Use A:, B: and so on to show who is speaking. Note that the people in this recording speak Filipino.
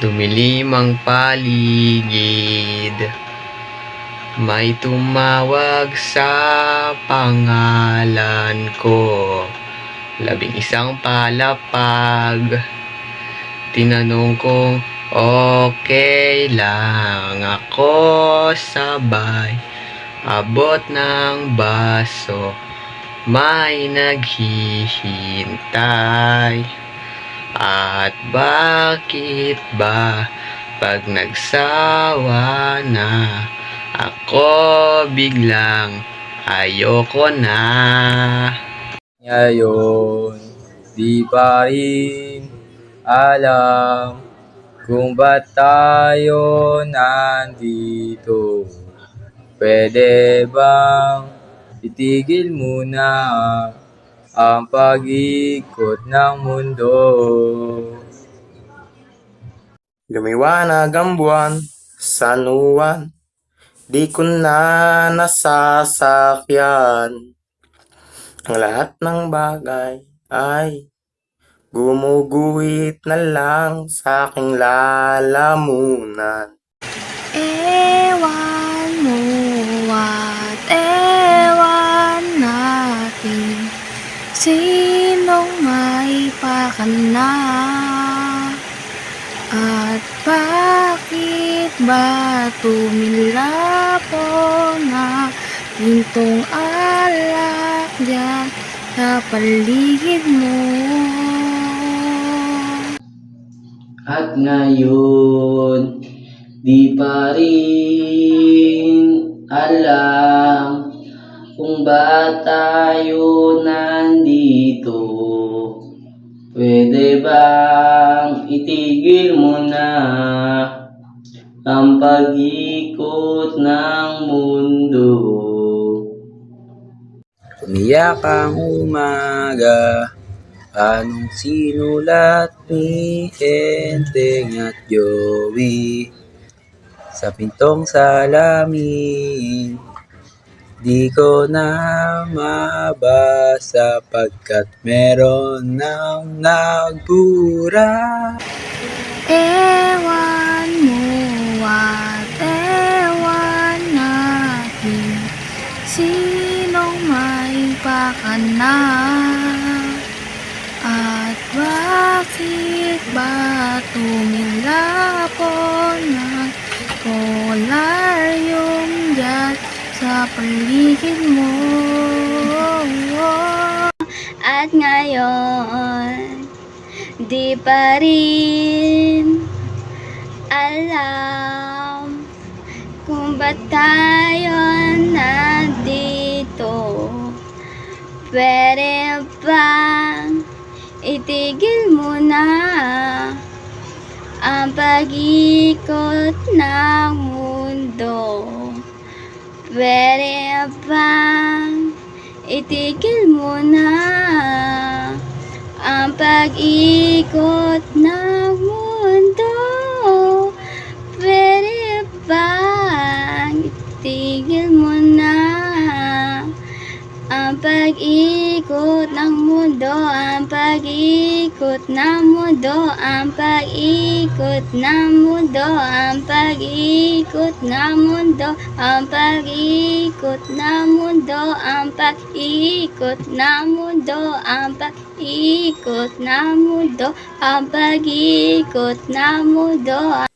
A: Tumilim ang paligid, may tumawag sa pangalan ko. 11 palapag, tinanong kong okay lang ako, sabay abot ng baso, may naghihintay. At bakit ba pag nagsawa na ako, biglang ayoko na?
B: Ngayon, di pa rin alam kung ba't tayo nandito. Pwede bang itigil muna ang pag-ikot ng mundo?
C: Lumiwanag ang buwan sa nuwan, di ko na nasasakyan. Ang lahat ng bagay ay gumuguhit na lang sa aking lalamunan.
D: Ewan mo at ewan natin, sinong may pakana? At bakit ba tumilapo na pintong alak dyan sa paligid mo?
E: At ngayon, di pa rin alam kung ba't tayo nandito. Pwede bang itigil mo na ang pag-ikot ng mundo?
B: Umiyak ang umaga, anong sinulat ni Enteng at Joey sa pintong salamin? Di ko na mabasa pagkat meron nang nagbura.
D: Ewan mo at ewan natin, sinong may pakana? At bakit ba tumilapo ng polaryum dyan sa paligid mo? At ngayon, di pa rin alam kung ba't tayo nandito. Pwede bang itigil mo na ang pag-ikot ng mundo? Pwede bang itigil mo na ang pag-ikot ng mundo? Pwede bang itigil mo na ang pag-ikot ng mundo? Ang pag-ikot ng mundo, ang pag-ikot ng mundo, ang pag-ikot ng mundo, ang pag-ikot ng mundo, ang pag-ikot ng mundo, ang pag-ikot ng mundo, ang pag-ikot ng mundo.